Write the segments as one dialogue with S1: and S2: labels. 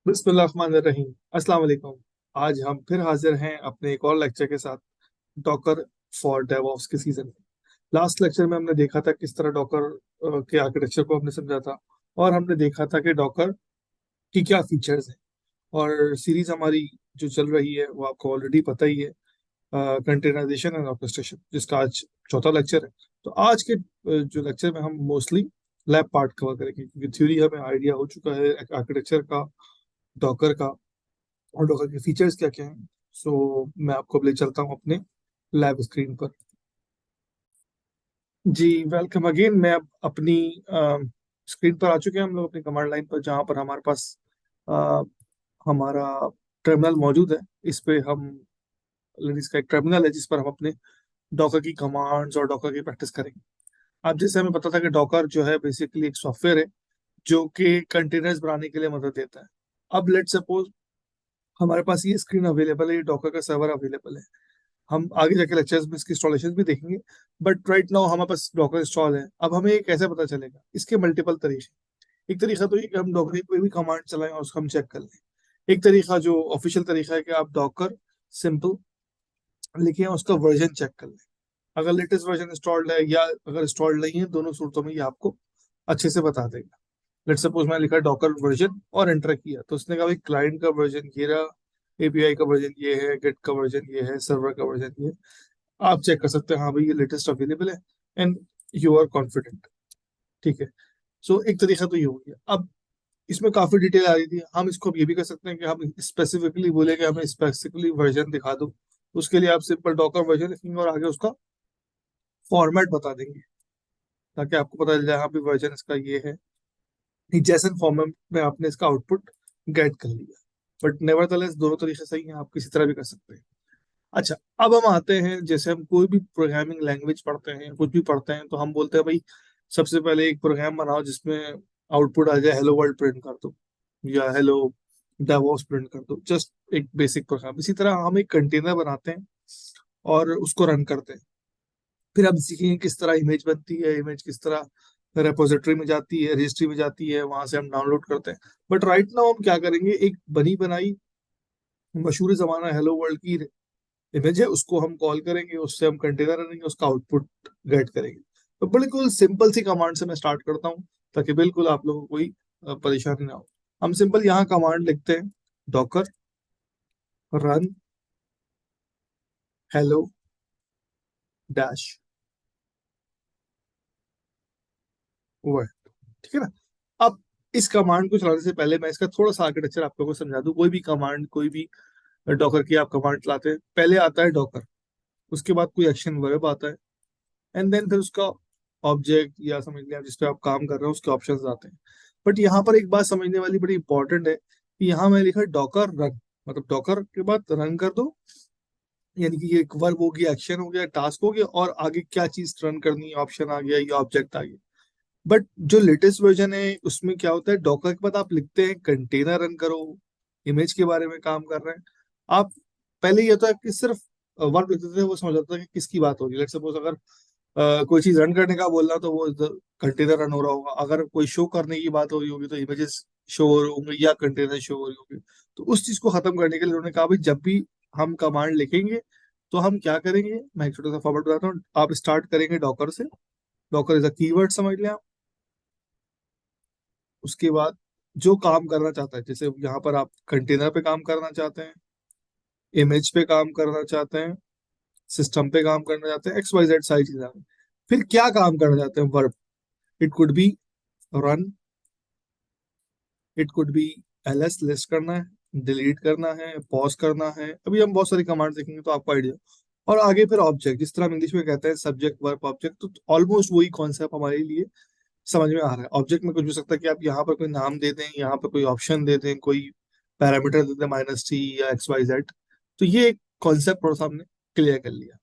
S1: बिस्मिल्लाहिर्रहमानिर्रहीम। अस्सलाम वालेकुम। आज हम फिर हाजिर हैं अपने एक और लेक्चर के साथ, डॉकर फॉर डेवऑप्स के सीजन में। लास्ट लेक्चर में हमने देखा था किस तरह डॉकर के आर्किटेक्चर को हमने समझा था, और हमने देखा था कि डॉकर की क्या फीचर्स हैं। और सीरीज हमारी जो चल रही है वो आपको ऑलरेडी पता ही है, कंटेनराइजेशन एंड ऑर्केस्ट्रेशन, जिसका आज चौथा लेक्चर है। तो आज के जो लेक्चर में हम मोस्टली लैब पार्ट कवर करेंगे, क्योंकि थ्योरी हमें आइडिया हो चुका है आर्किटेक्चर का, डॉकर का, और डॉकर के फीचर्स क्या क्या हैं। सो मैं आपको अब ले चलता हूँ अपने लैब स्क्रीन पर। जी, वेलकम अगेन। मैं अब अपनी स्क्रीन पर आ चुके हैं हम लोग, अपनी कमांड लाइन पर, जहाँ पर हमारे पास अ, हमारा टर्मिनल मौजूद है। इस पे हम लिनक्स का एक टर्मिनल है जिस पर हम अपने डॉकर की कमांड्स और डॉकर की प्रैक्टिस करेंगे। अब जैसे हमें पता था कि डॉकर जो है बेसिकली एक सॉफ्टवेयर है जो कि कंटेनर्स बनाने के लिए मदद देता है। अब लेट सपोज हमारे पास ये स्क्रीन अवेलेबल है, ये डॉकर का सर्वर अवेलेबल है। हम आगे जाके लेक्चर्स में इसकी इंस्टॉलेशन भी देखेंगे, बट राइट नाउ हमारे पास डॉकर इंस्टॉल है। अब हमें ये कैसे पता चलेगा? इसके मल्टीपल तरीके। एक तरीका तो ये कि हम डॉकर की कोई भी कमांड चलाएं और उसको हम चेक कर लें। एक तरीका जो ऑफिशियल तरीका है कि आप डॉकर सिंपल लिखे और उसका वर्जन चेक कर लें, अगर लेटेस्ट वर्जन इंस्टॉल्ड है या अगर इंस्टॉल्ड नहीं है। दोनों सूरतों में ये आपको अच्छे से बता देगा। लेट सपोज मैंने लिखा डॉकर वर्जन और एंटर किया, तो उसने कहा भाई क्लाइंट का वर्जन ये रहा, एपीआई का वर्जन ये है, गेट का वर्जन ये है, सर्वर का वर्जन ये है। आप चेक कर सकते हैं, हाँ भाई ये लेटेस्ट अवेलेबल है, एंड यू आर कॉन्फिडेंट। ठीक है। सो एक तरीका तो ये हो गया। अब इसमें काफी डिटेल आ रही थी, हम इसको अब ये भी कर सकते हैं कि हम स्पेसिफिकली बोले कि हमें स्पेसिफिकली वर्जन दिखा दो। उसके लिए आप सिंपल डॉकर वर्जन लिखेंगे और आगे उसका फॉर्मेट बता देंगे, ताकि आपको पता चल जाए हाँ भी वर्जन इसका ये है। एक जैसन फॉर्मेट में आपने इसका आउटपुट गेट कर लिया। बट नेवरदलेस दोनों तरीके सही हैं, आप किसी तरह भी कर सकते हैं। अच्छा, अब हम आते हैं, जैसे हम कोई भी प्रोग्रामिंग लैंग्वेज पढ़ते हैं, कुछ भी पढ़ते हैं, तो हम बोलते हैं भाई सबसे पहले एक प्रोग्राम बनाओ जिसमें आउटपुट आ जाए हेलो वर्ल्ड प्रिंट कर दो, या हेलो डेवॉप्स प्रिंट कर दो। जस्ट एक बेसिक प्रोग्राम। इसी तरह हम एक कंटेनर बनाते हैं और उसको रन करते हैं। फिर हम सीखेंगे किस तरह इमेज बनती है, इमेज किस तरह रेपोजिटरी में जाती है, रजिस्ट्री में जाती है, वहां से हम डाउनलोड करते हैं। बट राइट नाउ हम क्या करेंगे, एक बनी बनाई मशहूर जमाना हेलो वर्ल्ड की इमेज है, उसको हम कॉल करेंगे, उससे हम कंटेनर रनेंगे, उसका आउटपुट गेट करेंगे। तो बिल्कुल सिंपल सी कमांड से मैं स्टार्ट करता हूँ, ताकि बिल्कुल आप लोगों को कोई परेशानी ना हो। हम सिंपल यहाँ कमांड लिखते हैं, Docker run hello dash world. ठीक है ना? अब इस कमांड को चलाने से पहले मैं इसका थोड़ा सा आर्किटेक्चर आप लोगों को समझा दूं। कोई भी कमांड, कोई भी डॉकर की आप कमांड चलाते हैं, पहले आता है डॉकर, उसके बाद कोई एक्शन वर्ब आता है, एंड देन फिर उसका ऑब्जेक्ट या समझ लिया जिस पे आप काम कर रहे हो उसके ऑप्शंस आते हैं। बट यहाँ पर एक बात समझने वाली बड़ी इंपॉर्टेंट है कि यहाँ मैं लिखा डॉकर रन, मतलब डॉकर के बाद रन कर दो। यानी कि ये एक वर्ब हो गया, एक्शन हो गया, टास्क हो गया, और आगे क्या चीज रन करनी है, ऑप्शन आ गया या ऑब्जेक्ट आ गया। बट जो लेटेस्ट वर्जन है उसमें क्या होता है, डॉकर के बाद आप लिखते हैं कंटेनर रन करो, इमेज के बारे में काम कर रहे हैं आप। पहले ये होता है कि सिर्फ वर्ब लिखते थे, वो समझ आता था कि किसकी बात हो रही है। लेट्स सपोज अगर कोई चीज रन करने का बोलना तो वो कंटेनर रन हो रहा होगा, अगर कोई शो करने की बात हो रही होगी तो इमेजेस शो हो रही होंगी या कंटेनर शो हो रही होगी। तो उस चीज को खत्म करने के लिए उन्होंने कहा भाई जब भी हम कमांड लिखेंगे तो हम क्या करेंगे, मैं एक छोटा सा फॉर्मेट बताता हूँ। आप स्टार्ट करेंगे डॉकर से, डॉकर इज अ कीवर्ड समझ लिया। उसके बाद जो काम करना चाहता है, जैसे यहाँ पर आप कंटेनर पे काम करना चाहते हैं, इमेज पे काम करना चाहते हैं, सिस्टम पे काम करना चाहते हैं, एक्स वाई जेड सारी चीजें आ गई। फिर क्या काम करना चाहते हैं, verb. It could be run, it could be LS list करना है, डिलीट करना है, पॉज करना है। अभी हम बहुत सारी कमांड देखेंगे तो आपको आइडिया। और आगे फिर ऑब्जेक्ट, जिस तरह हम इंग्लिश में कहते हैं सब्जेक्ट वर्ब ऑब्जेक्ट, तो ऑलमोस्ट वही कॉन्सेप्ट हमारे लिए समझ में आ रहा है। ऑब्जेक्ट में कुछ भी हो सकता है कि आप यहाँ पर कोई नाम दे दें, यहाँ पर कोई ऑप्शन दे दें, कोई पैरामीटर दे दें -t या XYZ। तो ये एक कॉन्सेप्ट थोड़ा सा हमने क्लियर कर लिया।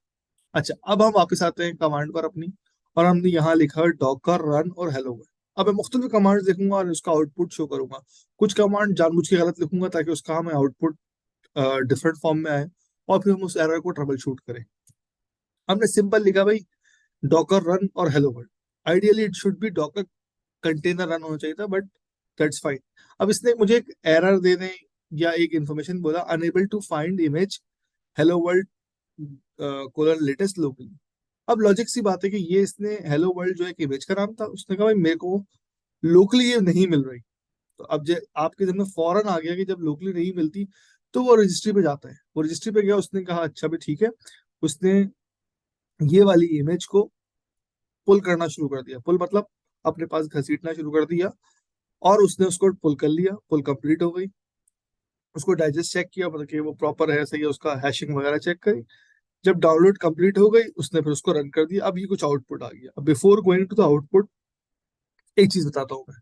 S1: अच्छा, अब हम वापस आते हैं कमांड पर अपनी, और हमने यहाँ लिखा है डॉकर रन और हेलो वर्ल्ड। अब मैं मुख्तलिफ कमांड लिखूंगा और उसका आउटपुट शो करूंगा। कुछ कमांड जानबूझ के गलत लिखूंगा ताकि उसका हमें आउटपुट डिफरेंट फॉर्म में आए, और फिर हम उस एरर को ट्रबल शूट करें। हमने सिंपल लिखा भाई डॉकर रन और hello world. Ideally it should be Docker container run होना चाहिए था, बट दैट्स फाइन। अब इसने मुझे एक एरर देने या एक इंफॉर्मेशन बोला, unable to find image hello world colon latest locally. अब लॉजिक सी बात है कि ये इसने हेलो वर्ल्ड जो एक इमेज का नाम था, उसने कहा भाई मेरे को लोकली ये नहीं मिल रही। तो अब आपके जब में फौरन आ गया कि जब लोकली नहीं मिलती तो वो रजिस्ट्री पे जाता है। वो रजिस्ट्री पे गया, उसने कहा अच्छा भी ठीक है। उसने ये वाली इमेज को पुल करना शुरू कर दिया। पुल मतलब अपने पास घसीटना शुरू कर दिया, और उसने उसको पुल कर लिया। पुल कंप्लीट हो गई। उसको डाइजेस्ट चेक किया, मतलब कि वो प्रॉपर है सही है, उसका हैशिंग वगैरह चेक करी। जब डाउनलोड कंप्लीट हो गई, उसने फिर उसको रन कर दिया। अब ये कुछ आउटपुट आ गया। अब before going to the output एक चीज बताता हूँ मैं,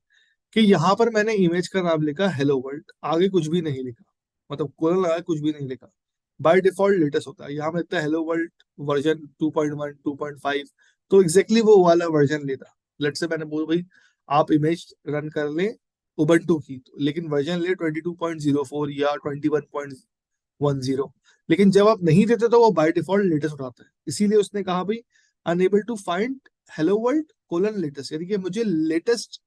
S1: कि यहाँ पर मैंने इमेज का नाम लिखा हेलो वर्ल्ड, आगे कुछ भी नहीं लिखा, मतलब कोलन लगा कुछ भी नहीं लिखा। बाय डिफॉल्ट लेटेस्ट होता है, यहाँ में लिखता है हेलो वर्ल्ड वर्जन 2.1 2.5। तो एग्जैक्टली वो वाला वर्जन लेता। लेट से मैंने बोला भाई आप इमेज रन कर लें उबंटू की, तो लेकिन वर्जन ले 22.04 या 21.10। लेकिन जब आप नहीं देते तो वो बाय डिफॉल्ट लेटेस्ट उठाता है। इसीलिए उसने कहा भाई unable to find hello world colon latest, यानी कि मुझे लेटेस्ट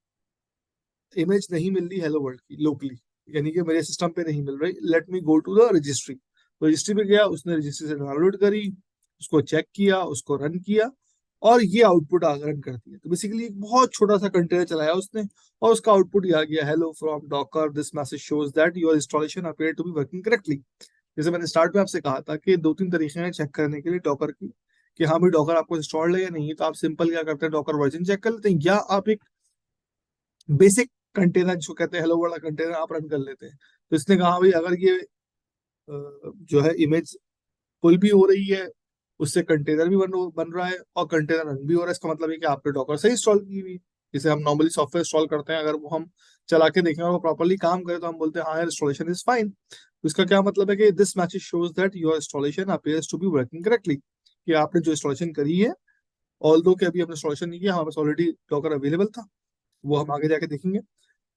S1: इमेज नहीं मिल रही हेलो वर्ल्ड की लोकली, यानी कि मेरे सिस्टम पे नहीं मिल रही। Let me go to the registry. तो रजिस्ट्री पे गया, उसने रजिस्ट्री से डाउनलोड करी, उसको चेक किया, उसको रन किया, और ये आउटपुट रन कर दिया। तो बेसिकली एक बहुत छोटा सा कंटेनर चलाया उसने, और उसका आउटपुट ये आ गया, hello from Docker, this message shows that your installation appear to be working correctly. जैसे मैंने स्टार्ट में आपसे कहा था कि दो तीन तरीके हैं चेक करने के लिए डॉकर की, कि हाँ भाई डॉकर आपको इंस्टॉल्ड है या नहीं। तो आप सिंपल क्या करते हैं, डॉकर वर्जन चेक कर लेते हैं, या आप एक बेसिक कंटेनर जिसको कहते हैं हेलो वर्ल्ड कंटेनर आप रन कर लेते हैं। तो इसने कहा भाई अगर ये जो है इमेज पुल भी हो रही है, उससे कंटेनर भी बन रहा है, और कंटेनर रन भी हो रहा है, इसका मतलब है कि आपने डॉकर से इंस्टॉल की हुई। जैसे हम नॉर्मली सॉफ्टवेयर इंस्टॉल करते हैं, अगर वो हम चला के देखें और वो प्रॉपरली काम करे तो हम बोलते हैं हाँ यार इंस्टॉलेशन इज फाइन। तो इसका क्या मतलब है कि this message shows that your installation appears to be working correctly, कि आपने जो इंस्टॉलेशन करी है, ऑल दो के अभी हमने इंस्टॉलेशन नहीं किया, हमारे पास ऑलरेडी डॉकर अवेलेबल था, वो हम आगे जाके देखेंगे।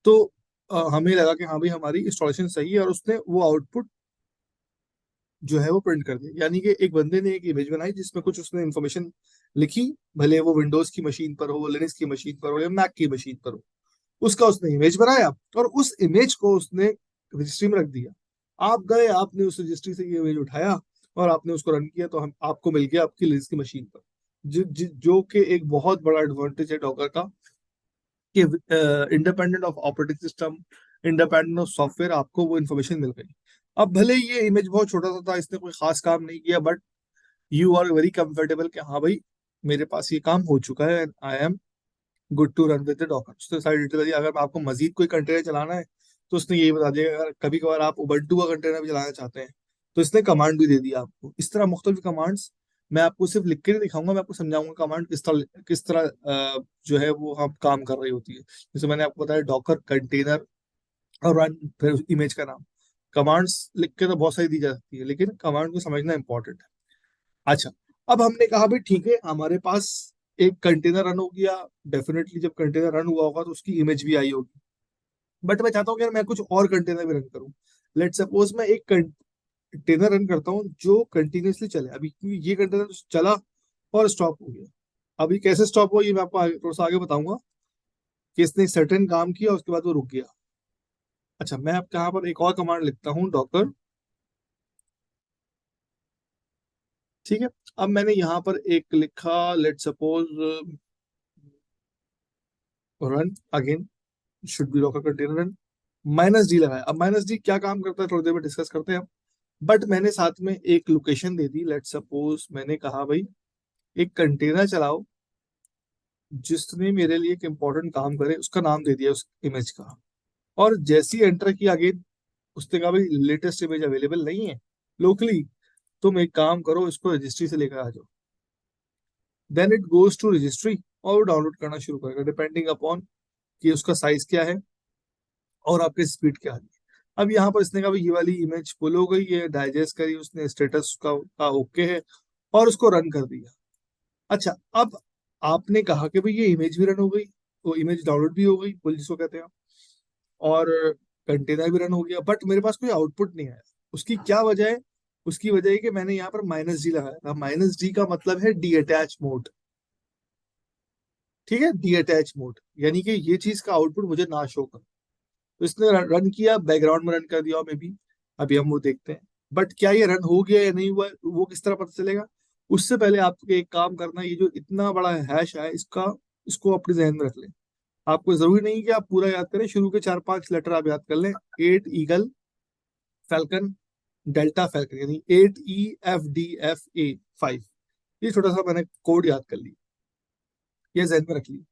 S1: तो हमें लगा कि हाँ भाई हमारी इंस्टॉलेशन सही है, और उसने वो आउटपुट जो है वो प्रिंट कर दिया। यानी कि एक बंदे ने एक इमेज बनाई जिसमें कुछ उसने इन्फॉर्मेशन लिखी, भले वो विंडोज की मशीन पर हो, लिनक्स की मशीन पर हो, या मैक की मशीन पर हो, उसका उसने इमेज बनाया, और उस इमेज को उसने रजिस्ट्री में रख दिया। आप गए, आपने उस रजिस्ट्री से ये इमेज उठाया और आपने उसको रन किया, तो हम आपको मिल गया आपकी लिनक्स की मशीन पर। जो कि एक बहुत बड़ा एडवांटेज है डॉकर का, कि independent of operating system, independent of software, आपको वो इन्फॉर्मेशन मिल गई। अब भले ये इमेज बहुत छोटा सा था, इसने कोई खास काम नहीं किया, but you are very comfortable कि हाँ भाई मेरे पास ये काम हो चुका है, I am good to run with the Docker. उसने सारी डिटेल दी। अगर आपको मजीद कोई कंटेनर चलाना है तो उसने यही बता दिया। अगर कभी कभार आप उबंटू का कंटेनर भी चलाना चाहते हैं तो इसने कमांड भी दे दिया आपको। इस तरह मुख्तलिफ कमांड्स मैं आपको सिर्फ लिख के नहीं दिखाऊंगा, मैं आपको समझाऊंगा कमांड किस तरह जो है वो हम काम कर रही होती है। जैसे मैंने आपको बताया डॉकर कंटेनर और रन, फिर इमेज का नाम। कमांड्स लिख के तो बहुत सारी दी जा सकती है, लेकिन कमांड को समझना इंपॉर्टेंट है। अच्छा, अब हमने कहा भाई ठीक है हमारे पास एक कंटेनर रन हो गया। डेफिनेटली जब कंटेनर रन हुआ होगा तो उसकी इमेज भी आई होगी, बट मैं चाहता हूँ कि यार मैं कुछ और कंटेनर भी रन करूँ। लेट सपोज मैं एक कंटेनर रन करता हूँ जो कंटिन्यूसली चले। अभी क्योंकि ये कंटेनर चला और स्टॉप हो गया। अभी कैसे स्टॉप हुआ ये मैं आपको थोड़ा सा आगे बताऊंगा, कि इसने सर्टेन काम किया उसके बाद वो रुक गया। अच्छा, मैं आपके यहाँ पर एक और कमांड लिखता हूँ, डॉकर। ठीक है, अब मैंने यहाँ पर एक लिखा, let suppose run again, should be Docker container run, -d लगाया। अब -d क्या काम करता है थोड़ी देर में डिस्कस करते हैं हम। बट मैंने साथ में एक लोकेशन दे दी। लेट सपोज मैंने कहा भाई एक कंटेनर चलाओ जिसने मेरे लिए एक इंपॉर्टेंट काम करे, उसका नाम दे दिया उस इमेज का। और जैसी एंटर किया अगेन, उसने कहा भाई लेटेस्ट इमेज अवेलेबल नहीं है लोकली, तुम एक काम करो इसको रजिस्ट्री से लेकर आ जाओ। Then it goes to registry, और वो डाउनलोड करना शुरू करेगा डिपेंडिंग अपॉन कि उसका साइज क्या है और आपकी स्पीड क्या है। अब यहाँ पर इसने कहा भाई ये वाली इमेज फुल हो गई है, डाइजेस्ट करी उसने, स्टेटस का ओके है, और उसको रन कर दिया। अच्छा, अब आपने कहा कि भाई ये इमेज भी रन हो गई, वो इमेज डाउनलोड भी हो गई फुल जिसको कहते हैं, और कंटेनर भी रन हो गया, बट मेरे पास कोई आउटपुट नहीं आया। उसकी क्या वजह है? उसकी वजह है कि मैंने यहाँ पर -d लगाया था। -d का मतलब है डी अटैच मोड। ठीक है, डी अटैच मोड यानी कि ये चीज का आउटपुट मुझे ना शो कर। तो इसने रन किया, बैकग्राउंड में रन कर दिया मे बी, अभी हम वो देखते हैं। बट क्या ये रन हो गया या नहीं हुआ वो किस तरह पता चलेगा? उससे पहले आपको एक काम करना है, ये जो इतना बड़ा हैश है इसको अपने जहन में रख लें। आपको जरूरी नहीं कि आप पूरा याद करें, शुरू के 4-5 लेटर आप याद कर लें। 8 ईगल फैल्कन डेल्टा फैल्कन, यानी 8EFDFA5। ये छोटा सा मैंने कोड याद कर लिया, ये जहन में रख लिया।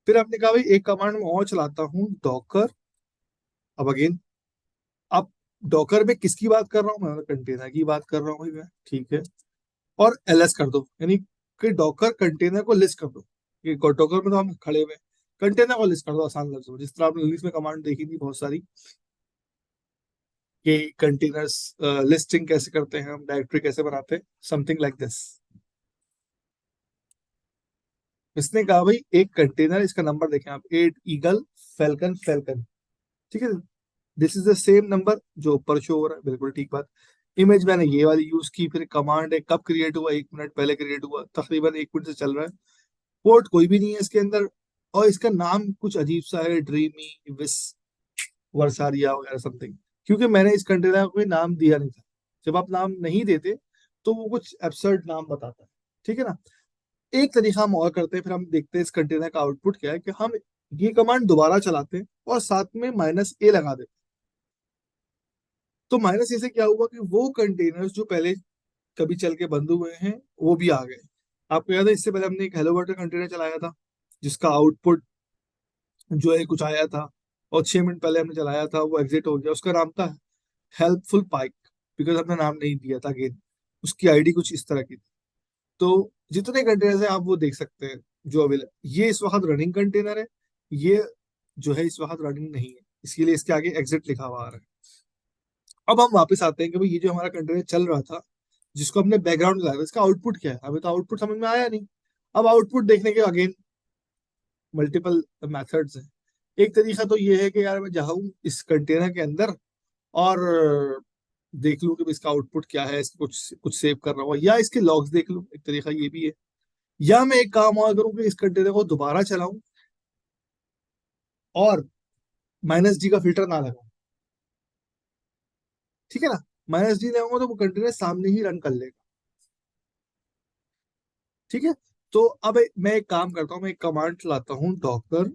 S1: फिर आपने कहा भाई एक कमांड में और चलाता हूँ, डॉकर। अब अगेन, अब डॉकर में किसकी बात कर रहा हूँ मैं? कंटेनर की बात कर रहा हूँ भाई मैं, ठीक है। और एलएस कर दो, यानी कि डॉकर कंटेनर को लिस्ट कर दो। ये डॉकर में तो हम खड़े हुए, कंटेनर को लिस्ट कर दो आसान लफ्जों में, जिस तरह आपने इंग्लिश में कमांड देखी थी बहुत सारी, कि कंटेनर्स लिस्टिंग कैसे करते हैं हम, डायरेक्टरी कैसे बनाते हैं, समथिंग लाइक दिस। इसने कहा भाई एक कंटेनर, इसका नंबर देखें आप, 8 ईगल फैल्कन, ठीक है। This is the same number जो ऊपर शो हो रहा है, बिल्कुल ठीक बात। इमेज मैंने ये वाली यूज की, फिर कमांड है कब क्रिएट हुआ, 1 मिनट पहले क्रिएट हुआ, तकरीबन 1 मिनट से चल रहा है। पोर्ट कोई भी नहीं है इसके अंदर, और इसका नाम कुछ अजीब सा है, ड्रीमी विस वर्सारिया वगैरह समथिंग, क्योंकि मैंने इस कंटेनर को कोई नाम दिया नहीं था। जब आप नाम नहीं देते तो वो कुछ एब्सर्ड नाम बताता है, ठीक है ना। एक तरीका हम और करते हैं, फिर हम देखते हैं इस कंटेनर का आउटपुट क्या है, कि हम ये कमांड दोबारा चलाते हैं और साथ में -a लगा देते हैं। तो -a से क्या हुआ कि वो कंटेनर्स जो पहले कभी चल के बंद हुए हैं वो भी आ गए। आपको याद है इससे पहले हमने एक हेलो वर्ल्ड कंटेनर चलाया था, जिसका आउटपुट जो है कुछ आया था, और 6 मिनट पहले हमने चलाया था वो एग्जिट हो गया। उसका नाम था हेल्पफुल पाइक, बिकॉज हमने नाम नहीं दिया था। अगेन उसकी आईडी कुछ इस तरह की थी। तो जितने कंटेनर है आप वो देख सकते हैं जो अवेलेबल। ये इस वक्त रनिंग कंटेनर है, ये जो है इस वक्त रनिंग नहीं है, इसके लिए इसके आगे एग्जिट लिखा हुआ आ रहा है। अब हम वापस आते हैं कि भाई ये जो हमारा कंटेनर चल रहा था, जिसको हमने बैकग्राउंड लगाया, इसका आउटपुट क्या है? हमें तो आउटपुट समझ में आया नहीं। अब आउटपुट देखने के अगेन मल्टीपल मेथड्स हैं। एक तरीका तो ये है कि यार मैं जाऊँ इस कंटेनर के अंदर और देख लूँ कि इसका आउटपुट क्या है, इसको कुछ कुछ सेव कर रहा हूँ, या इसके लॉग्स देख लूँ, एक तरीका ये भी है। या मैं एक काम और करूँ कि इस कंटेनर को दोबारा चलाऊं और -d का फिल्टर ना लगाऊं, ठीक है ना। -d लगाऊंगा तो वो कंटेनर सामने ही रन कर लेगा, ठीक है। तो अब मैं एक काम करता हूँ, मैं एक कमांड चलाता हूँ, डॉकर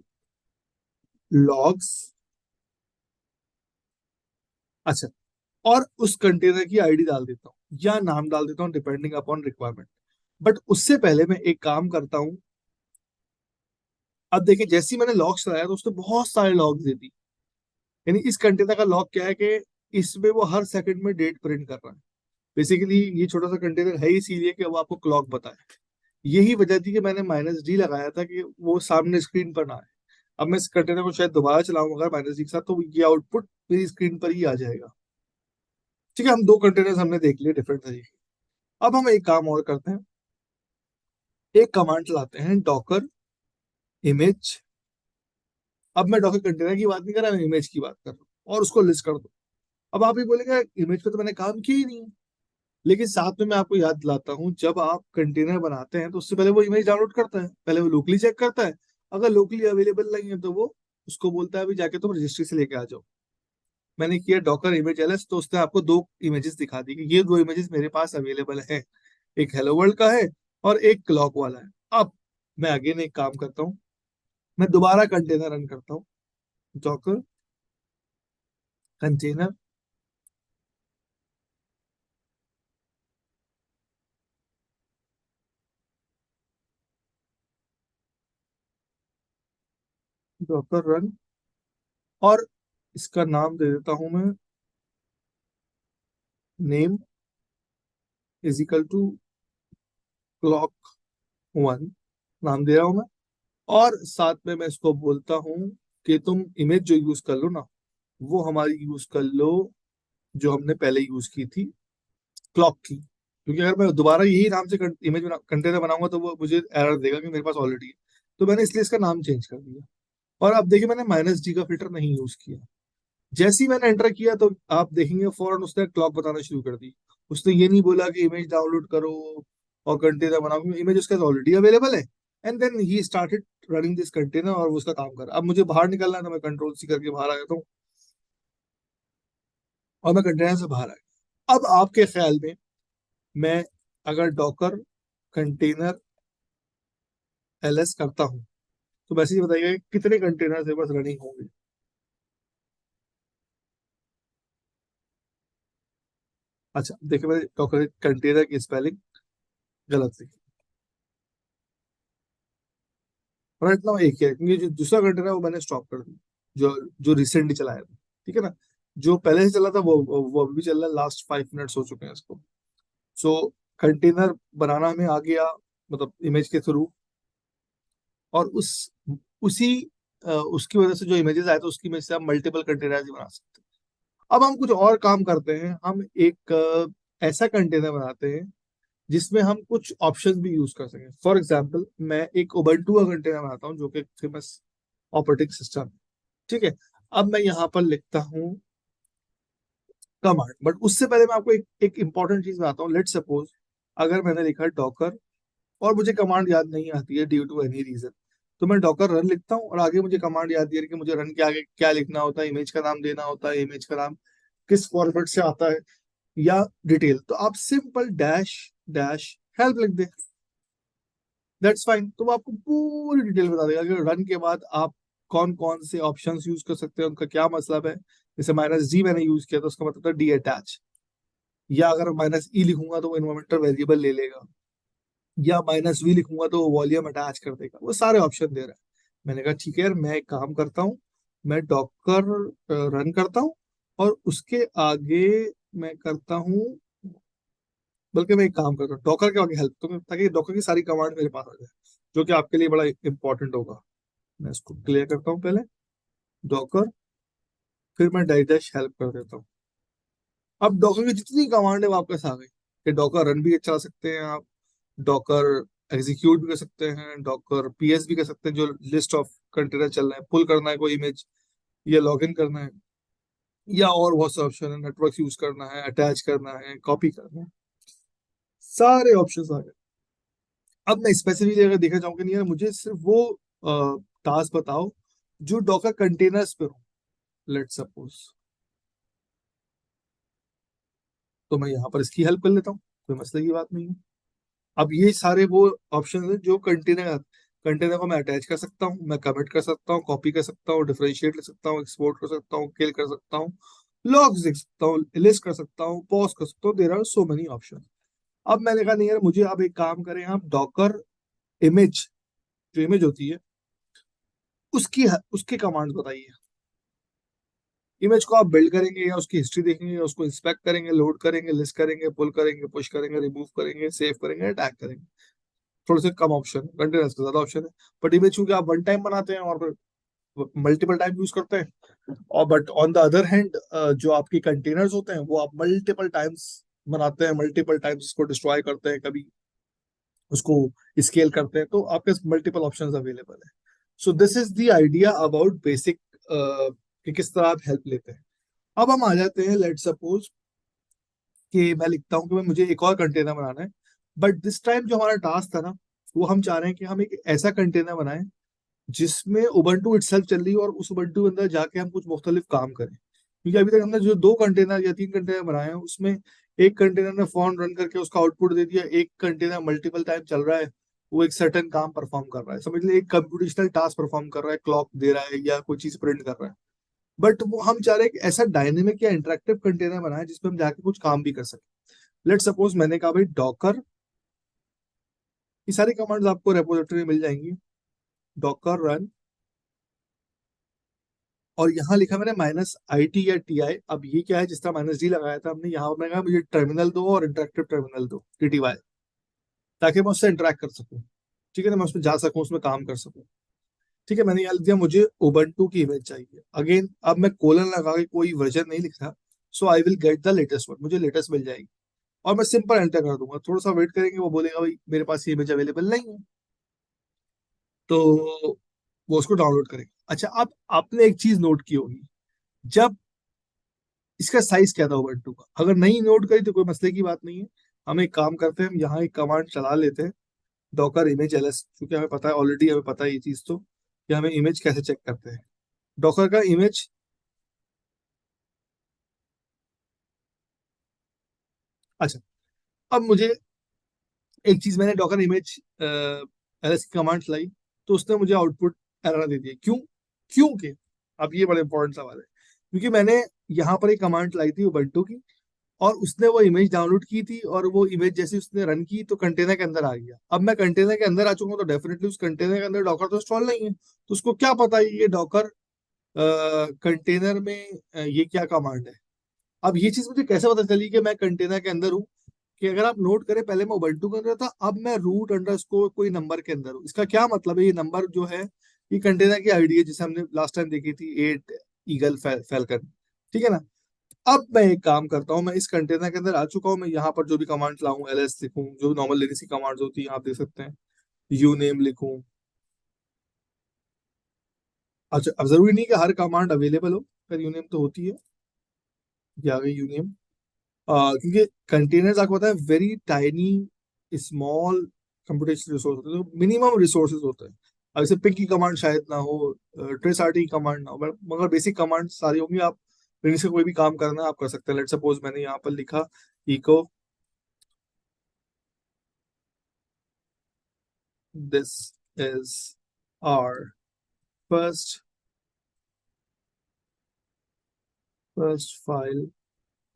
S1: लॉग्स। अच्छा, और उस कंटेनर की आईडी डाल देता हूँ या नाम डाल देता हूँ, डिपेंडिंग अपॉन रिक्वायरमेंट। बट उससे पहले मैं एक काम करता हूँ। अब देखिए जैसे ही मैंने लॉग्स चलाया तो उसने बहुत सारे लॉग्स दे दी। यानी इस कंटेनर का लॉग क्या है कि इसमें वो हर सेकंड में डेट प्रिंट कर रहा है। बेसिकली ये छोटा सा कंटेनर है इसीलिए कि वो आपको क्लॉक बताए। यही वजह थी कि मैंने -d लगाया था कि वो सामने स्क्रीन पर ना आए। अब मैं इस कंटेनर को शायद दोबारा चलाऊंगा अगर -d के साथ, तो ये आउटपुट मेरी स्क्रीन पर ही आ जाएगा। ठीक है, हम दो कंटेनर्स हमने देख लिए डिफरेंट तरीके। अब हम एक काम और करते हैं, एक कमांड चलाते हैं, डॉकर इमेज। अब मैं डॉकर कंटेनर की बात नहीं कर रहा, मैं इमेज की बात कर रहा हूँ, और उसको लिस्ट कर दो। अब आप ये बोलेंगे इमेज पे तो मैंने काम किया ही नहीं, लेकिन साथ में मैं आपको याद दिलाता हूँ, जब आप कंटेनर बनाते हैं तो उससे पहले वो इमेज डाउनलोड करता है, पहले वो लोकली चेक करता है। अगर लोकली अवेलेबल नहीं है तो वो उसको बोलता है अभी जाके तुम रजिस्ट्री से लेके आ जाओ। मैंने किया डॉकर इमेज एलएस, तो उसने आपको दो इमेजेस दिखा दी कि ये दो इमेजेस मेरे पास अवेलेबल है, एक हेलो वर्ल्ड का है और एक क्लॉक वाला है। अब मैं अगेन एक काम करता हूँ, मैं दोबारा कंटेनर रन करता हूँ, डॉकर कंटेनर डॉकर रन, और इसका नाम दे देता हूं मैं, name is equal to clock 1, नाम दे रहा हूं मैं। और साथ में मैं इसको बोलता हूँ कि तुम इमेज जो यूज कर लो ना, वो हमारी यूज कर लो जो हमने पहले यूज की थी, क्लॉक की। क्योंकि अगर मैं दोबारा यही नाम से इमेज कंटेनर बनाऊंगा तो वो मुझे एरर देगा कि मेरे पास ऑलरेडी है। तो मैंने इसलिए इसका नाम चेंज कर दिया। और अब देखिए मैंने -d का फिल्टर नहीं यूज किया। जैसे ही मैंने एंटर किया तो आप देखेंगे फौरन उसने क्लॉक बताना शुरू कर दी। उसने ये नहीं बोला कि इमेज डाउनलोड करो और कंटेनर बनाओ, क्योंकि इमेज उसके ऑलरेडी अवेलेबल है। And then he started running this container, और वो उसका काम कर रहा है। अब मुझे बाहर निकलना है तो मैं कंट्रोल सी करके बाहर आ जाता हूँ और मैं कंटेनर से बाहर आ गया। अब आपके ख्याल में मैं अगर डॉकर कंटेनर ls करता हूँ तो वैसे ही बताइए कितने कंटेनर से बस रनिंग होंगे। अच्छा देखिए, मैंने डॉकर कंटेनर की स्पेलिंग गलत लिखी, और इतना एक ही है क्योंकि जो दूसरा कंटेनर है वो मैंने स्टॉप कर दिया, जो जो रिसेंटली चलाया था। ठीक है ना, जो पहले से चला था वो अभी भी चल रहा है, लास्ट 5 मिनट्स हो चुके हैं इसको। सो कंटेनर बनाना हमें आ गया, मतलब इमेज के थ्रू, और उसी उसकी वजह से जो इमेजेस आए थे उसकी वजह से आप मल्टीपल कंटेनर बना सकते हैं। अब हम कुछ और काम करते हैं, हम एक ऐसा कंटेनर बनाते हैं जिसमें हम कुछ ऑप्शंस भी यूज कर सकें। फॉर एग्जांपल, मैं एक उबंटू का कंटेनर बनाता हूँ जो कि एक फेमस ऑपरेटिंग सिस्टम है। ठीक है, अब मैं यहाँ पर लिखता हूँ कमांड, बट उससे पहले मैं आपको एक इंपॉर्टेंट चीज बताता हूँ। लेट सपोज अगर मैंने लिखा डॉकर और मुझे कमांड याद नहीं आती है ड्यू टू एनी रीजन, तो मैं डॉकर रन लिखता हूँ और आगे मुझे कमांड याद है कि मुझे रन के आगे क्या लिखना होता है, इमेज का नाम देना होता है, इमेज का नाम किस फॉर्मेट से आता है, या डिटेल। तो आप सिंपल डैश डैश हेल्प लिख दें, दैट्स फाइन। तो वो आपको पूरी डिटेल बता देगा कि रन के बाद आप कौन कौन से ऑप्शंस यूज कर सकते हैं, उनका क्या मतलब है। जैसे -d मैंने यूज किया तो उसका मतलब था डी अटैच, या अगर -e लिखूंगा तो वो इन्वायरमेंटल वेरिएबल ले लेगा, या -v लिखूंगा तो वो वॉल्यूम अटैच कर देगा। वो सारे ऑप्शन दे रहा है। मैंने कहा ठीक है यार, मैं एक काम करता हूँ, मैं डॉकर रन करता हूँ और उसके आगे मैं करता हूँ, बल्कि मैं एक काम करता हूँ डॉकर के आगे हेल्प, तो ताकि डॉकर की सारी कमांड मेरे पास आ जाए, जो कि आपके लिए बड़ा इंपॉर्टेंट होगा। मैं इसको क्लियर करता हूँ पहले, डॉकर, फिर मैं डैश डैश हेल्प कर देता हूँ। अब डॉकर की जितनी कमांड है वो आपके साथ आ गई, कि डॉकर रन भी चला सकते हैं आप, डॉकर एग्जीक्यूट भी कर सकते हैं, डॉकर पीएस भी कर सकते हैं, जो लिस्ट ऑफ कंटेनर चल रहे हैं, पुल करना है कोई इमेज, या लॉग इन करना है, या और बहुत से ऑप्शन है, नेटवर्क यूज करना है, अटैच करना है, कॉपी करना है, सारे ऑप्शन आ गए। अब मैं स्पेसिफिकली अगर देखना चाहूँ कि नहीं यार, मुझे सिर्फ वो टास्क बताओ जो डॉकर कंटेनर्स पे हो, लेट सपोज, तो मैं यहाँ पर इसकी हेल्प कर लेता हूँ, कोई मसले की बात नहीं है। अब ये सारे वो ऑप्शन है जो कंटेनर कंटेनर को मैं अटैच कर सकता हूँ, मैं कमिट कर सकता हूँ, कॉपी कर सकता हूँ, डिफरेंशिएट कर सकता हूँ, एक्सपोर्ट कर सकता हूँ, किल कर सकता हूँ, लॉग्स देख सकता हूँ, लिस्ट कर सकता हूँ, पॉज कर सकता हूँ। There are so many option. अब मैंने कहा नहीं यार, मुझे अब एक काम करें, आप डॉकर इमेज, जो इमेज होती है उसकी उसके कमांड्स बताइए। इमेज को आप बिल्ड करेंगे या उसकी हिस्ट्री देखेंगे या उसको इंस्पेक्ट करेंगे, लोड करेंगे, लिस्ट करेंगे, पुल करेंगे, पुश करेंगे, रिमूव करेंगे, सेव करेंगे, टैग करेंगे। थोड़े से कम ऑप्शन है, कंटेनर्स का ज्यादा ऑप्शन है। बट इमेज चूंकि आप वन टाइम बनाते हैं और मल्टीपल टाइम यूज करते हैं, और but on the other hand जो आपकी कंटेनर्स होते हैं वो आप मल्टीपल टाइम्स बनाते हैं, मल्टीपल टाइम्स उसको डिस्ट्रॉय करते हैं, कभी उसको स्केल करते हैं, तो आपके मल्टीपल ऑप्शंस अवेलेबल है। So this is the idea about basic कि किस तरह आप हेल्प लेते हैं। अब हम आ जाते हैं, लेट सपोज कि मैं लिखता हूँ कि मैं मुझे एक और कंटेनर बनाना है, बट दिस टाइम जो हमारा टास्क था ना, वो हम चाह रहे हैं कि हम एक ऐसा कंटेनर बनाएं जिसमें उबंटू इटसेल्फ चल रही हो और उस उबंटू के अंदर जाके हम कुछ मुख्तलिफ काम करें। क्योंकि अभी तक हमने जो 2 कंटेनर या 3 कंटेनर बनाए हैं उसमें एक कंटेनर ने फॉर्म रन करके उसका आउटपुट दे दिया, एक कंटेनर मल्टीपल टाइम चल रहा है, वो एक सर्टेन काम परफॉर्म कर रहा है, समझ लीजिए एक कंप्यूटेशनल टास्क परफॉर्म कर रहा है, क्लॉक दे रहा है या कोई चीज प्रिंट कर रहा है। बट वो हम चाह रहे हैं कि ऐसा डायनेमिक या इंटरेक्टिव कंटेनर बनाए जिसमें हम जाके कुछ काम भी कर सकें। लेट सपोज मैंने कहा भाई डॉकर, ये सारी कमांड्स आपको रेपोजिटरी में मिल जाएंगी, डॉकर रन, और यहाँ लिखा मैंने -it या ti। अब ये क्या है, जिस तरह -d लगाया था हमने, यहाँ मैंने कहा मुझे टर्मिनल दो और इंटरेक्टिव टर्मिनल दो, TTY, ताकि मैं उससे इंटरेक्ट कर सकूं। ठीक है ना, मैं उसमें जा सकूं, उसमें काम कर सकूं। ठीक है, मैंने यहाँ लिख दिया मुझे उबंटू की इमेज चाहिए। अगेन अब मैं कोलन लगा के कोई वर्जन नहीं लिख रहा, so I will get the latest one, मुझे लेटेस्ट मिल जाएगी, और मैं सिंपल एंटर कर दूंगा। थोड़ा सा वेट करेंगे, वो बोलेगा भाई मेरे पास ये इमेज अवेलेबल नहीं है, तो वो उसको डाउनलोड करेगा। अच्छा, अब आपने एक चीज नोट की होगी, जब इसका साइज क्या था उबंटू का, अगर नहीं नोट करी तो कोई मसले की बात नहीं है। हम एक काम करते हैं, हम यहाँ एक कमांड चला लेते हैं, डॉकर इमेज एलएस, क्योंकि हमें पता है ऑलरेडी, हमें पता है ये चीज तो कि हमें इमेज कैसे चेक करते हैं। डॉकर का इमेज, अच्छा, अब मुझे एक चीज, मैंने डॉकर इमेज एलएस की कमांड चलाई, तो उसने मुझे आउटपुट एरर दे दिया। क्यों? क्योंकि अब ये बड़ा इंपॉर्टेंट सवाल है, क्योंकि मैंने यहाँ पर एक कमांड चलाई थी उबंटू की, और उसने वो इमेज डाउनलोड की थी, और वो इमेज जैसे उसने रन की तो कंटेनर के अंदर आ गया। अब मैं कंटेनर के अंदर आ चुका हूं, तो डेफिनेटली उस कंटेनर के अंदर डॉकर तो इंस्टॉल नहीं है, तो उसको क्या पता है ये डॉकर कंटेनर में ये क्या कमांड है। अब ये चीज मुझे कैसे पता चली कि मैं कंटेनर के अंदर हूँ, कि अगर आप नोट करें, पहले मैं उबंटू के अंदर था, अब मैं रूट अंडरस्कोर कोई नंबर के अंदर हूँ। इसका क्या मतलब है? ये नंबर जो है, ये कंटेनर की आईडी है, जिसे हमने लास्ट टाइम देखी थी, 8 ईगल फैल्कन, ठीक है ना। अब मैं एक काम करता हूँ, मैं इस कंटेनर के अंदर आ चुका हूँ, मैं यहाँ पर जो भी कमांड लाऊं, एलएस लिखूं, जो नॉर्मल लिनक्स की कमांड्स होती है आप देख सकते हैं, यू नेम लिखूं। अच्छा, अब जरूरी नहीं कि हर कमांड अवेलेबल हो, पर यू नेम तो होती है। ये आ गई यू नेम। क्योंकि कंटेनर्स आपको पता है very tiny small computational resource होते हैं, तो मिनिमम रिसोर्सेज होते हैं। अब जैसे पिक की कमांड शायद ना हो, ट्रेस आरटी की कमांड ना हो, मगर बेसिक कमांड सारी होंगी। आप लिनक्स से कोई भी काम करना है आप कर सकते हैं। लेट सपोज मैंने यहाँ पर लिखा echo this is our first first file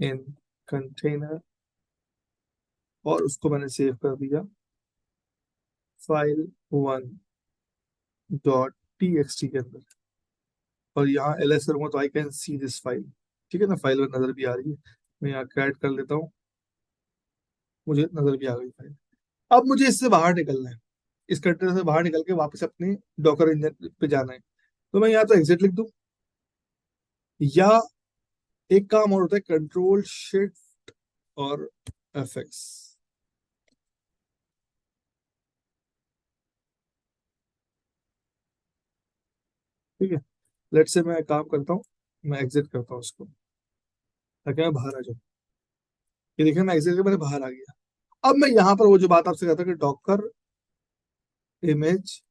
S1: in container, और उसको मैंने सेव कर दिया फाइल 1.txt के अंदर, और यहाँ एल एस करूंगा तो I can see this file. ठीक है ना, फाइल में नजर भी आ रही है। मैं यहाँ कैट कर लेता हूँ, मुझे नजर भी आ गई फाइल। अब मुझे इससे बाहर निकलना है, इस कंटेनर से बाहर निकल के वापस अपने डॉकर इंजन पे जाना है। तो मैं यहाँ तो एग्जिट लिख दूं, या एक काम और होता है, कंट्रोल शिफ्ट और एफ एक्स। ठीक है, लेट से मैं काम करता हूँ, मैं एग्जिट करता हूँ उसको, ताकि मैं बाहर आ जाऊँ। ये देखिए, मैं एग्जिट करके मैंने बाहर आ गया। अब मैं यहाँ पर वो जो बात आपसे कहता हूँ कि डॉकर इमेज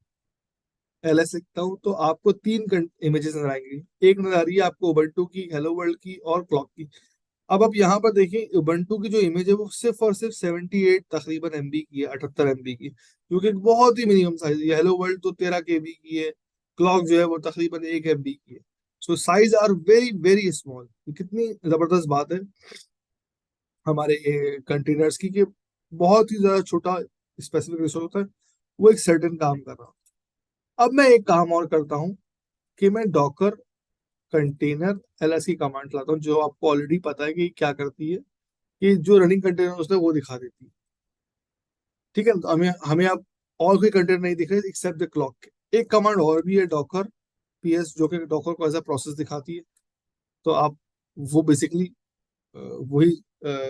S1: एलएस लिखता हूँ, तो आपको तीन इमेजेस नजर आएंगी। एक नजर आ रही है आपको उबंटू की, हेलो वर्ल्ड की, और क्लॉक की। अब आप यहाँ पर देखिए, उबंटू की जो इमेज है वो सिर्फ और सिर्फ 78 तकरीबन एमबी की है, 78 MB की, जो कि एक बहुत ही मिनिमम साइज है। हेलो वर्ल्ड तो 13 KB की है, क्लॉक जो है वो तकरीबन 1 MB की है। So size are very very small. कितनी जबरदस्त बात है हमारे कंटेनर्स की, कि बहुत ही ज्यादा छोटा स्पेसिफिक रिसोर्स होता है, वो एक सर्टेन काम कर रहा है। अब मैं एक काम और करता हूँ, कि मैं डॉकर कंटेनर एलएस की कमांड लाता हूँ, जो आपको ऑलरेडी पता है कि क्या करती है, कि जो रनिंग कंटेनर होता है वो दिखा देती है। ठीक है, तो हमें हमें अब और कोई कंटेनर नहीं दिख रहे एक्सेप्ट द क्लॉक के। एक कमांड और भी है, डॉकर पीएस, जो कि डॉकर को एज अ प्रोसेस दिखाती है। तो आप वो बेसिकली वही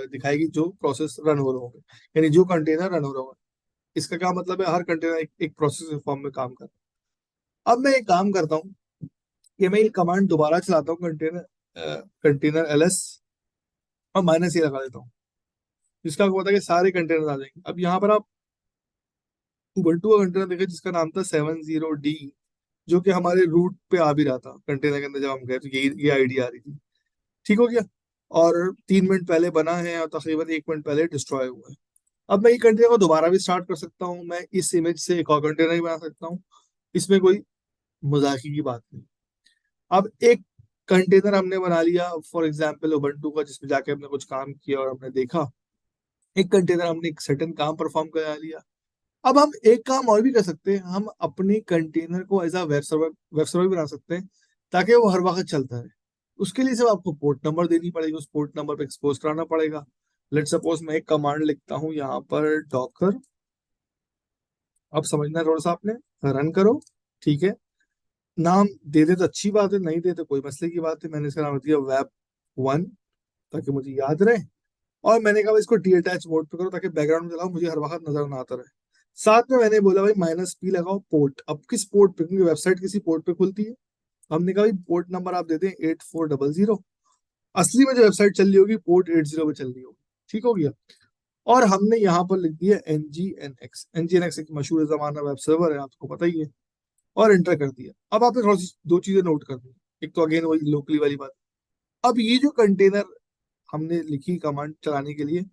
S1: दिखाएगी जो प्रोसेस रन हो रहा होगा, यानी जो कंटेनर रन हो रहा होगा। इसका क्या मतलब है, हर कंटेनर एक प्रोसेस के फॉर्म में काम कर रहा है। अब मैं एक काम करता हूँ, कि मैं ये कमांड दोबारा चलाता हूँ, कंटेनर कंटेनर एलएस, और माइनस ये लगा देता हूँ, जिसका आपको पता है कि सारे कंटेनर आ जाएंगे। अब यहाँ पर आप उबंटू का कंटेनर देखिए, जिसका नाम था 70D, जो कि हमारे रूट पे आ भी रहा था कंटेनर के अंदर। जब हम गए तो ये आईडी आ रही थी। ठीक हो गया, और 3 मिनट पहले बना है, और तकरीबन 1 मिनट पहले डिस्ट्रॉय हुआ है। अब मैं ये कंटेनर को दोबारा भी स्टार्ट कर सकता हूँ, मैं इस इमेज से एक और कंटेनर ही बना सकता हूँ। इसमें कोई मजाकी की बात नहीं। अब एक कंटेनर हमने बना लिया फॉर एग्जाम्पल उबंटू का, जिसमें जाके हमने कुछ काम किया और हमने देखा। एक कंटेनर हमने एक सर्टेन काम परफॉर्म करा लिया। अब हम एक काम और भी कर सकते हैं, हम अपने कंटेनर को एज अ वेब सर्वर बना सकते हैं, ताकि वो हर वक्त चलता रहे। उसके लिए सिर्फ आपको पोर्ट नंबर देनी पड़ेगी, उस पोर्ट नंबर पे एक्सपोज कराना पड़ेगा। लेट सपोज मैं एक कमांड लिखता हूँ यहाँ पर, डॉकर, अब समझना है थोड़ा सा आपने, रन करो। ठीक है, नाम दे दे तो अच्छी बात है, नहीं दे तो कोई मसले की बात है। मैंने इसका नाम दिया वेब 1, ताकि मुझे याद रहे। और मैंने कहा इसको डी अटैच मोड पे करो, ताकि बैकग्राउंड में चलाओ, मुझे हर वक्त नजर ना आता रहे। साथ में मैंने बोला भाई -P लगाओ पोर्ट। अब किस पोर्ट पे, क्योंकि वेबसाइट किसी पोर्ट पे खुलती है, हमने कहा भाई पोर्ट नंबर आप दे दें 8400। असली में जो वेबसाइट चल रही होगी पोर्ट 80 पे चल रही होगी। ठीक हो गया। और हमने यहाँ पर लिख दिया nginx। nginx एक मशहूर जमाना वेब सर्वर है, आपको पता ही है। और एंटर कर दिया। अब आपने थोड़ी सी दो चीजें नोट कर दी। एक तो अगेन वही लोकली वाली बात। अब ये जो कंटेनर हमने लिखी कमांड चलाने के लिए,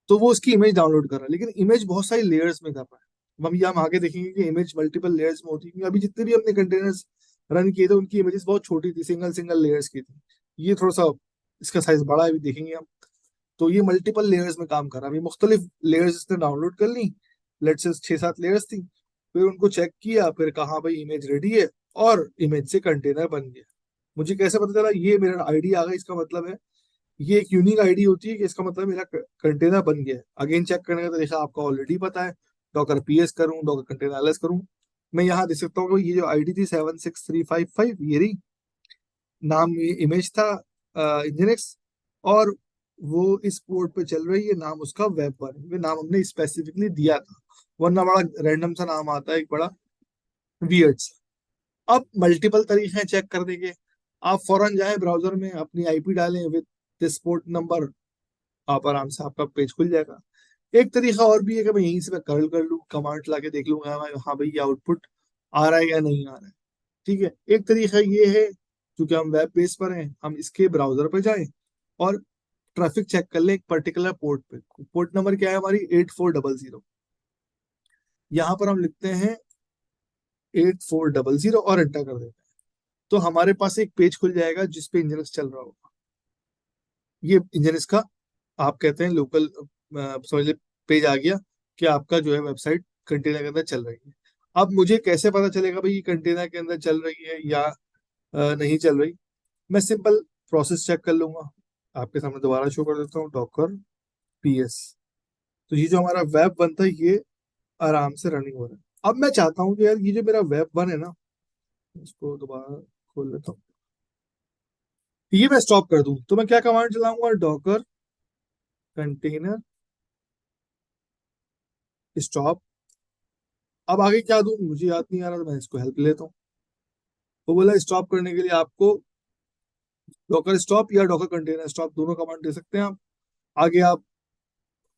S1: तो वो उसकी इमेज डाउनलोड कर रहा है, लेकिन इमेज बहुत सारी लेयर्स में कर रहा है। अब हम आगे देखेंगे कि इमेज मल्टीपल लेयर्स में होती है। अभी जितने भी हमने कंटेनर्स रन किए थे उनकी इमेजेस बहुत छोटी थी, सिंगल सिंगल लेयर्स की थी। ये थोड़ा सा इसका साइज बड़ा है, अभी देखेंगे हम। तो ये मल्टीपल लेयर्स में काम कर रहा है। अभी मुख्तलिफ लेयर्स इसने डाउनलोड कर ली। लेट्स से 6-7 लेयर्स थी। फिर उनको चेक किया, फिर कहा भाई इमेज रेडी है, और इमेज से कंटेनर बन गया। मुझे कैसे पता चला? ये मेरा आईडी आ गया, इसका मतलब है ये एक यूनिक आईडी होती है कि इसका मतलब मेरा कंटेनर बन गया है। अगेन चेक करने का तरीका आपको ऑलरेडी पता है। डॉकर पीएस करूं, डॉकर कंटेनर एलएस करूं, मैं यहाँ देख सकता हूँ कि ये जो आईडी थी 76355, ये रही। नाम ये इमेज था इंजनेक्स, और वो इस पोर्ट पे चल रही है। नाम उसका वेब पर है, नाम हमने स्पेसिफिकली दिया था, वरना बड़ा रैंडम सा नाम आता है, एक बड़ा वियर्ड सा। अब मल्टीपल तरीके हैं चेक करने के। आप फौरन जाएं ब्राउजर में, अपनी आईपी डालें विद दिस पोर्ट नंबर, आप आराम से आपका पेज खुल जाएगा। एक तरीका और भी है कि मैं यहीं से मैं कर्ल कर लूँ, कमांड ला के देख लूंगा हाँ भाई ये आउटपुट आ रहा है या नहीं आ रहा है। ठीक है, एक तरीका ये है, क्योंकि हम वेब पेज पर हैं, हम इसके ब्राउजर पर जाएं और ट्रैफिक चेक कर लें एक पर्टिकुलर पोर्ट पे। पोर्ट नंबर क्या है हमारी? 8400। यहाँ पर हम लिखते हैं 8400 और एंटर कर देते हैं। तो हमारे पास एक पेज खुल जाएगा जिसपे इंजन चल रहा होगा। ये इंजन का आप कहते हैं लोकल, समझ लीजिए पेज आ गया कि आपका जो है वेबसाइट कंटेनर के अंदर चल रही है। अब मुझे कैसे पता चलेगा भाई ये कंटेनर के अंदर चल रही है या नहीं चल रही? मैं सिंपल प्रोसेस चेक कर लूंगा। आपके सामने दोबारा शो कर देता हूँ, डॉकर पीएस। तो ये जो हमारा वेब वन था, ये आराम से रनिंग हो रहा है। अब मैं चाहता हूँ कि यार ये जो मेरा वेब वन है ना, इसको दोबारा खोल लेता हूँ, ये मैं स्टॉप कर दूं, तो मैं क्या कमांड चलाऊंगा? Docker container stop. अब आगे क्या दूं मुझे याद नहीं आ रहा, तो मैं इसको हेल्प लेता हूँ। वो बोला स्टॉप करने के लिए आपको डॉकर स्टॉप या डॉकर कंटेनर स्टॉप दोनों कमांड दे सकते हैं आप। आगे आप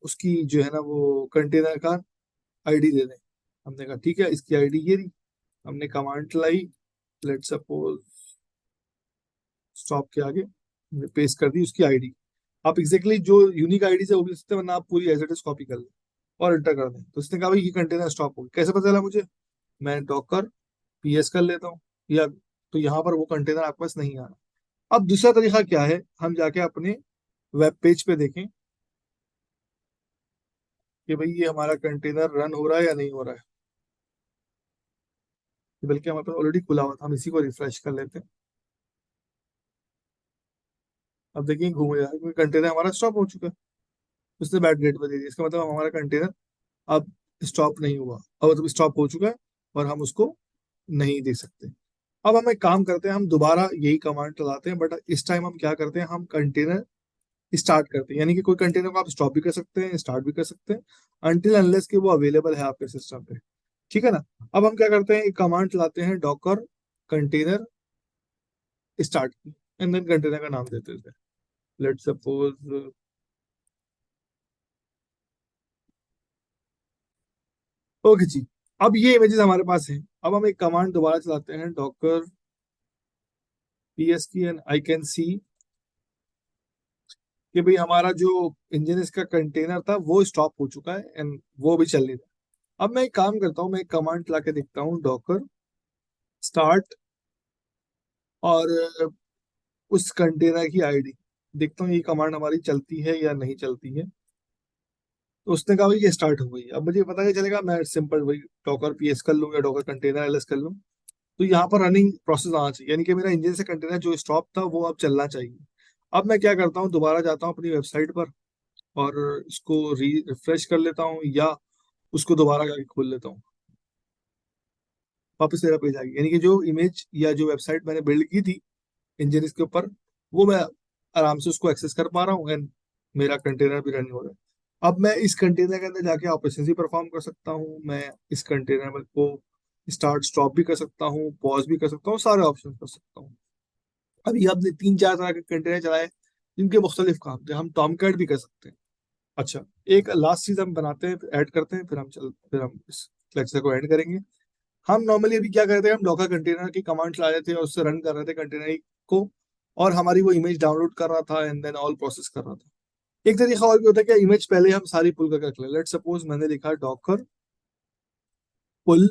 S1: उसकी जो है ना वो कंटेनर का आईडी दे दें। हमने कहा ठीक है, इसकी आईडी ये रही। हमने कमांड चलाई, लेट सपोज स्टॉप के आगे हमने पेस्ट कर दी उसकी आईडी। आप एग्जैक्टली जो यूनिक आईडी से वो भी सकते हैं, वरना आप पूरी एज इट इज कॉपी कर लें और एंटर कर दें। तो उसने कहा भाई ये कंटेनर स्टॉप हो गया। कैसे पता चला मुझे? मैं डॉकर पीएस कर लेता हूँ, या तो यहाँ पर वो कंटेनर आपके पास नहीं आ रहा। अब दूसरा तरीका क्या है, हम जाके अपने वेब पेज पे देखें कि भाई ये हमारा कंटेनर रन हो रहा है या नहीं हो रहा है। बल्कि हमारे पास ऑलरेडी खुला हुआ था, हम इसी को रिफ्रेश कर लेते हैं। अब देखिए घूम जाएगा क्योंकि कंटेनर हमारा स्टॉप हो चुका है। उसने बैड रेट पर दे दिया, इसका मतलब हमारा कंटेनर अब स्टॉप नहीं हुआ, अब मतलब स्टॉप हो चुका है और हम उसको नहीं देख सकते। अब हम एक काम करते हैं, हम दोबारा यही कमांड चलाते हैं, बट इस टाइम हम क्या करते हैं, हम कंटेनर स्टार्ट करते हैं। यानी कि कोई कंटेनर को आप स्टॉप भी कर सकते हैं, स्टार्ट भी कर सकते हैं, अनटिल अनलेस कि वो अवेलेबल है आपके सिस्टम पे। ठीक है ना? अब हम क्या करते हैं, एक कमांड चलाते हैं, डॉकर कंटेनर स्टार्ट की, एंड देन कंटेनर का नाम देते हैं, लेट्स सपोज। ओके जी, अब ये इमेजेस हमारे पास हैं। अब हम एक कमांड दोबारा चलाते हैं, डॉकर पीएस की, एंड आई कैन सी कि भाई हमारा जो इंजन इसका कंटेनर था वो स्टॉप हो चुका है एंड वो भी चल नहीं रहा। अब मैं एक काम करता हूँ, मैं एक कमांड चला के देखता हूँ, डॉकर स्टार्ट, और उस कंटेनर की आईडी देखता हूँ ये कमांड हमारी चलती है या नहीं चलती है। तो उसने कहा भाई ये स्टार्ट हो गई। अब मुझे पता नहीं चलेगा, मैं सिंपल वही डॉकर पीएस कर लूँ या डॉकर कंटेनर एलएस कर लूँ, तो यहाँ पर रनिंग प्रोसेस आना चाहिए, यानी कि मेरा इंजन से कंटेनर जो स्टॉप था वो अब चलना चाहिए। अब मैं क्या करता हूँ, दोबारा जाता हूँ अपनी वेबसाइट पर और इसको रिफ्रेश कर लेता हूँ, या उसको दोबारा करके खोल लेता हूँ। वापस मेरा पेज आ गया, यानी कि जो इमेज या जो वेबसाइट मैंने बिल्ड की थी इंजन के ऊपर, वो मैं आराम से उसको एक्सेस कर पा रहा हूँ, एंड मेरा कंटेनर भी रन हो रहा है। अब मैं इस कंटेनर के अंदर जाके ऑपरेशन भी परफॉर्म कर सकता हूँ। मैं इस कंटेनर में को स्टार्ट स्टॉप भी कर सकता हूँ, पॉज भी कर सकता हूँ, सारे ऑप्शन कर सकता हूँ। अभी आपने 3-4 तरह के कंटेनर चलाए जिनके मुख्तलिफ काम थे। हम टॉम कैट भी कर सकते हैं। अच्छा, एक लास्ट चीज हम बनाते हैं, ऐड करते हैं, फिर हम इस लेक्चर को ऐड करेंगे। हम नॉर्मली अभी क्या करते हैं, हम डॉकर कंटेनर की कमांड्स ला रहे थे और उससे रन कर रहे थे कंटेनर को, और हमारी वो इमेज डाउनलोड कर रहा था एंड देन ऑल प्रोसेस कर रहा था। एक तरीका और भी होता है कि इमेज पहले हम सारी पुल करके रख लें। लेट सपोज मैंने लिखा डॉकर पुल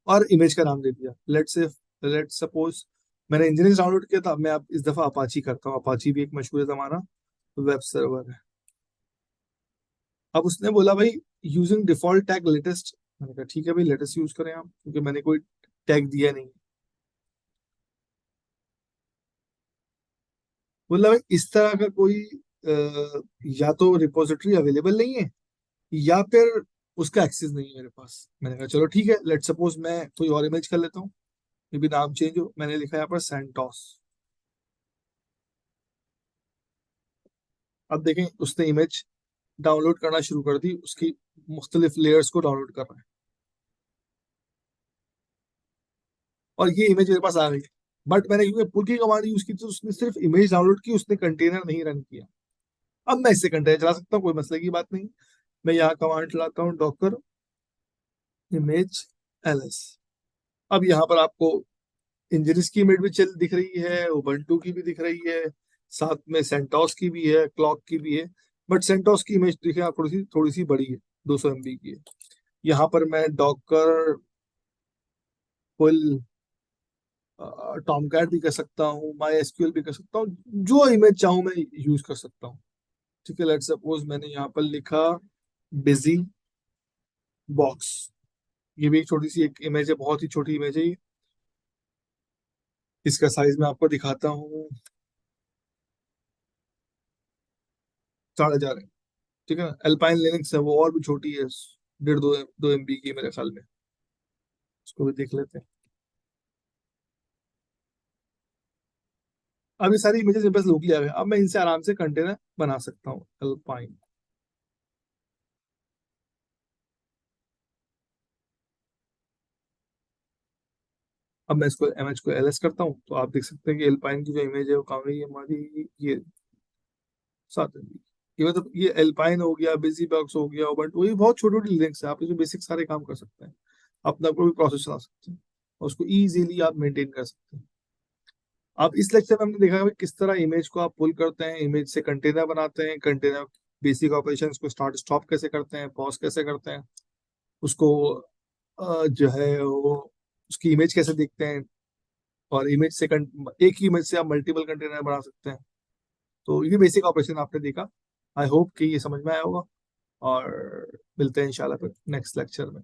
S1: और इमेज का नाम दे दिया। लेट सपोज मैंने इंजीनियरिंग डाउनलोड किया था, मैं अब इस दफा अपाची करता हूँ। अपाची भी एक मशहूर जमाना वेब सर्वर है। अब उसने बोला भाई यूजिंग डिफॉल्ट टैग लेटेस्ट। मैंने कहा ठीक है भाई, लेटेस्ट यूज करें आप, क्योंकि मैंने कोई टैग दिया नहीं। बोला भाई इस तरह का कोई या तो रिपोजिटरी अवेलेबल नहीं है, या फिर उसका एक्सेस नहीं है मेरे पास। मैंने कहा चलो ठीक है, लेट सपोज मैं कोई और इमेज कर लेता हूँ, ये भी नाम चेंज हो। मैंने लिखा यहाँ पर सेंटोस। अब देखें उसने इमेज डाउनलोड करना शुरू कर दी, उसकी मुख्तलिफ लेयर्स को डाउनलोड कर रहा है, और ये इमेज मेरे पास आ गई। बट मैंने क्योंकि पुल की कमांड यूज की थी, तो उसने सिर्फ इमेज डाउनलोड की, उसने कंटेनर नहीं रन किया। अब मैं इससे कंटेनर चला सकता हूँ, कोई मसले की बात नहीं। मैं यहाँ कमांड चलाता हूँ डॉकर इमेज एलएस। अब यहाँ पर आपको इंजनिस की इमेज भी चल दिख रही है, उबंटू की भी दिख रही है, साथ में सेंटोस की भी है, क्लॉक की भी है। बट सेंटोस की इमेज देखिए आप, थोड़ी सी बड़ी है, 200 MB की है। यहाँ पर मैं डॉकर फुल टॉमकैट भी कर सकता हूँ, माई एसक्यूएल भी कर सकता हूँ, जो इमेज चाहूँ मैं यूज कर सकता हूँ। ठीक है, लेट सपोज मैंने यहाँ पर लिखा बिजी बॉक्स। ये भी एक छोटी सी एक इमेज है, बहुत ही छोटी इमेज है ये। इसका साइज मैं आपको दिखाता हूँ, 4,500 है। ठीक है ना, एल्पाइन लिनक्स है, वो और भी छोटी है, 1.5 2 MB की है मेरे ख्याल में। उसको भी देख लेते हैं। अब ये सारी इमेजेस मेरे पास लोकली आ गए, अब मैं इनसे आराम से कंटेनर बना सकता हूँ एल्पाइन। अब मैं इसको एमएच को एलएस करता हूँ, तो आप देख सकते हैं कि एल्पाइन की जो इमेज है वो कहाँ गई है हमारी, ये 7 MB। ये मतलब ये एल्पाइन हो गया, बिजी बॉक्स हो गया, बट वही बहुत छोटी छोटी लिंक्स है, आप इसमें बेसिक सारे काम कर सकते हैं, अपना कोई भी प्रोसेस चला सकते हैं, और उसको इजीली आप मेंटेन कर सकते हैं। अब इस लेक्चर में हमने देखा कि किस तरह इमेज को आप पुल करते हैं, इमेज से कंटेनर बनाते हैं, कंटेनर बेसिक ऑपरेशंस को स्टार्ट स्टॉप कैसे करते हैं, पॉज कैसे करते हैं, उसको जो है वो उसकी इमेज कैसे देखते हैं, और एक ही इमेज से आप मल्टीपल कंटेनर बना सकते हैं। तो ये बेसिक ऑपरेशन आपने देखा। आई होप कि ये समझ में आया होगा, और मिलते हैं इंशाल्लाह फिर नेक्स्ट लेक्चर में।